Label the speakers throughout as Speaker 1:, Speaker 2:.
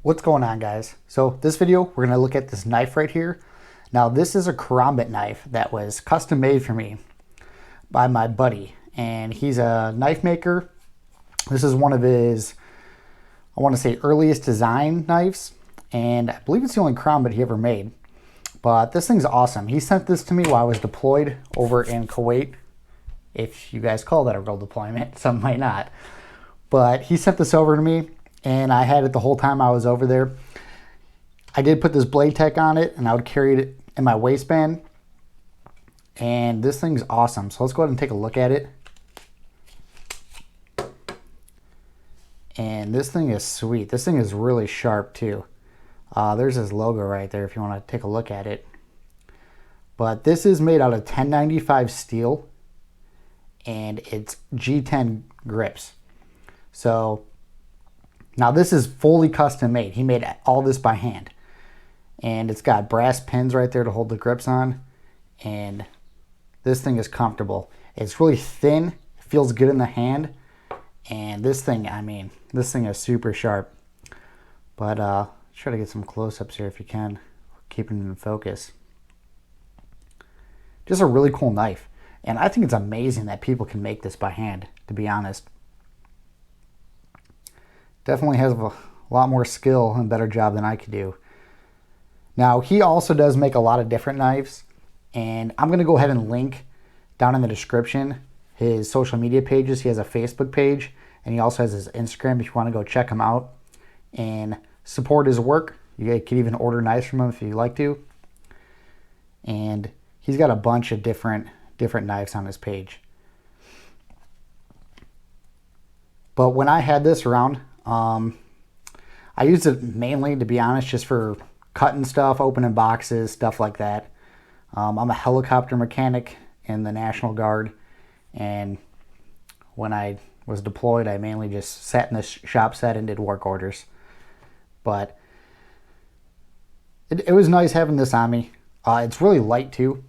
Speaker 1: What's going on, guys? So this video, we're going to look at this knife right here. Now this is a Karambit knife that was custom made for me by my buddy, and he's a knife maker. This is one of his, I want to say, earliest design knives, and I believe it's the only Karambit he ever made. But this thing's awesome. He sent this to me while I was deployed over in Kuwait, if you guys call that a real deployment. Some might not. But he sent this over to me, and I had it the whole time I was over there. I did put this blade tech on it, and I would carry it in my waistband. And this thing's awesome. So let's go ahead and take a look at it. And this thing is sweet. This thing is really sharp too. There's his logo right there if you want to take a look at it. But this is made out of 1095 steel, and it's G10 grips. So now this is fully custom made. He made all this by hand. And it's got brass pins right there to hold the grips on. And this thing is comfortable. It's really thin, feels good in the hand. And this thing, I mean, this thing is super sharp. But try to get some close-ups here if you can. Keeping it in focus. Just a really cool knife. And I think it's amazing that people can make this by hand, to be honest. Definitely has a lot more skill and better job than I could do. Now, he also does make a lot of different knives, and I'm going to go ahead and link down in the description his social media pages. He has a Facebook page, and he also has his Instagram if you want to go check him out and support his work. You can even order knives from him if you'd like to. And he's got a bunch of different knives on his page. But when I had this around, I used it mainly, to be honest, just for cutting stuff, opening boxes, stuff like that. I'm a helicopter mechanic in the National Guard, and when I was deployed, I mainly just sat in the shop set and did work orders. But it was nice having this on me. It's really light too,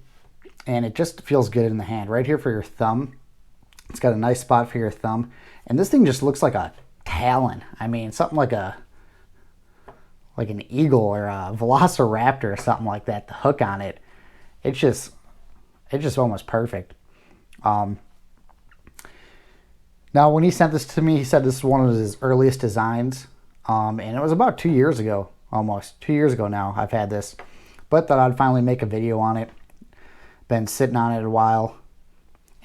Speaker 1: and it just feels good in the hand. Right here for your thumb. It's got a nice spot for your thumb, and this thing just looks like a talon. I mean, something like an eagle or a velociraptor or something like that. The hook on it, it's just almost perfect. Now, when he sent this to me, he said this is one of his earliest designs, and it was about 2 years ago, almost 2 years ago now. I've had this, but thought I'd finally make a video on it. Been sitting on it a while,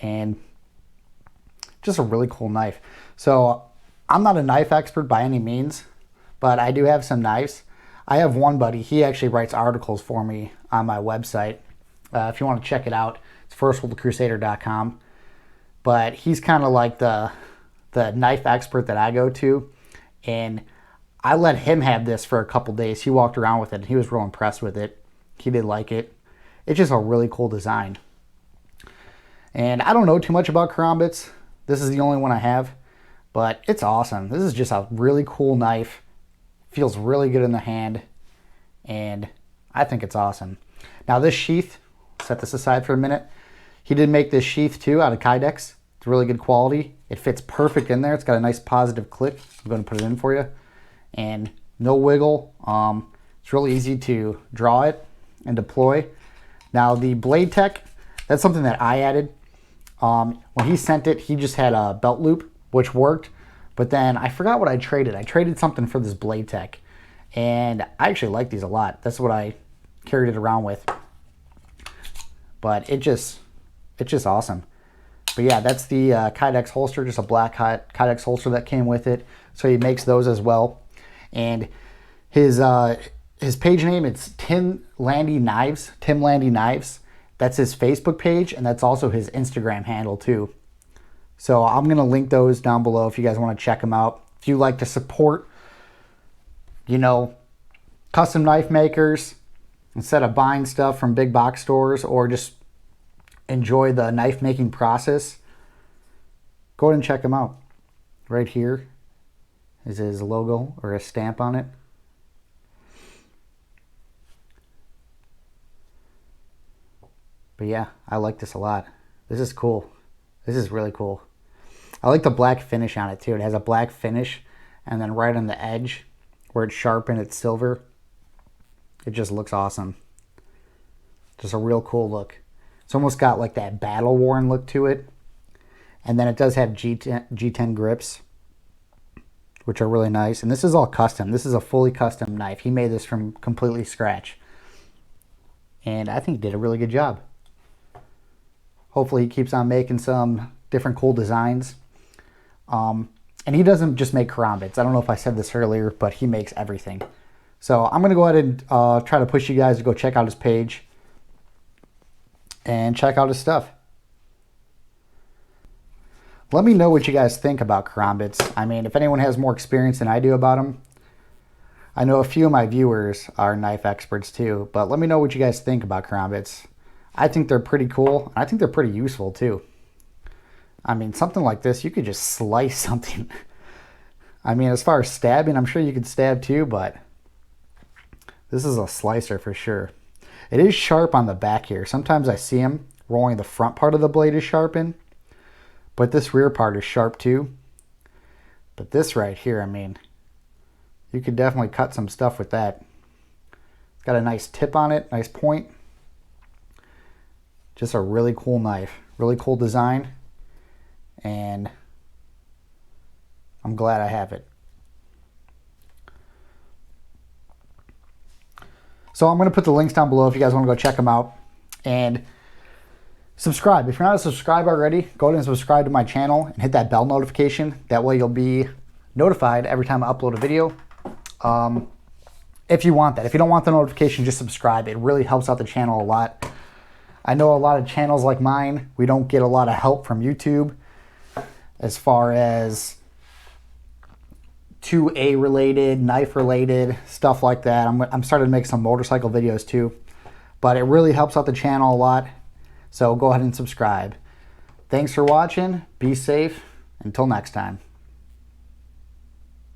Speaker 1: and just a really cool knife. So I'm not a knife expert by any means, but I do have some knives. I have one buddy, he actually writes articles for me on my website. If you want to check it out, it's firstworldcrusader.com. But he's kind of like the knife expert that I go to, and I let him have this for a couple days. He walked around with it, and he was real impressed with it. He did like it. It's just a really cool design. And I don't know too much about Karambits. This is the only one I have. But it's awesome. This is just a really cool knife. Feels really good in the hand. And I think it's awesome. Now this sheath, set this aside for a minute. He did make this sheath too out of Kydex. It's really good quality. It fits perfect in there. It's got a nice positive click. I'm going to put it in for you. And no wiggle. It's really easy to draw it and deploy. Now the blade tech, that's something that I added. When he sent it, he just had a belt loop, which worked, but then I forgot what I traded. I traded something for this blade tech, and I actually like these a lot. That's what I carried it around with. But it's just awesome. But yeah, that's the Kydex holster, just a black Kydex holster that came with it. So he makes those as well. And his page name, it's Tim Landini Knives. Tim Landini Knives. That's his Facebook page, and that's also his Instagram handle too. So I'm going to link those down below if you guys want to check them out. If you like to support, custom knife makers, instead of buying stuff from big box stores, or just enjoy the knife making process, go ahead and check them out. Right here is his logo or a stamp on it. But yeah, I like this a lot. This is cool. This is really cool. I like the black finish on it too. It has a black finish, and then right on the edge where it's sharpened, it's silver. It just looks awesome. Just a real cool look. It's almost got like that battle worn look to it. And then it does have G10 grips, which are really nice. And this is all custom. This is a fully custom knife. He made this from completely scratch. And I think he did a really good job. Hopefully he keeps on making some different cool designs. And he doesn't just make karambits. I don't know if I said this earlier, but he makes everything. So I'm going to go ahead and try to push you guys to go check out his page and check out his stuff. Let me know what you guys think about karambits. I mean, if anyone has more experience than I do about them. I know a few of my viewers are knife experts too, but let me know what you guys think about karambits. I think they're pretty cool, and I think they're pretty useful too. I mean, something like this, you could just slice something. I mean, as far as stabbing, I'm sure you could stab too, but this is a slicer for sure. It is sharp on the back here. Sometimes I see them where only the front part of the blade is sharpened, but this rear part is sharp too. But this right here, I mean, you could definitely cut some stuff with that. It's got a nice tip on it, nice point. Just a really cool knife, really cool design. And I'm glad I have it. So I'm going to put the links down below if you guys want to go check them out. And subscribe. If you're not a subscriber already, go ahead and subscribe to my channel and hit that bell notification. That way you'll be notified every time I upload a video. If you want that. If you don't want the notification, just subscribe. It really helps out the channel a lot. I know a lot of channels like mine, we don't get a lot of help from YouTube as far as 2A related, knife related, stuff like that. I'm starting to make some motorcycle videos too, but it really helps out the channel a lot. So go ahead and subscribe. Thanks for watching. Be safe. Until next time.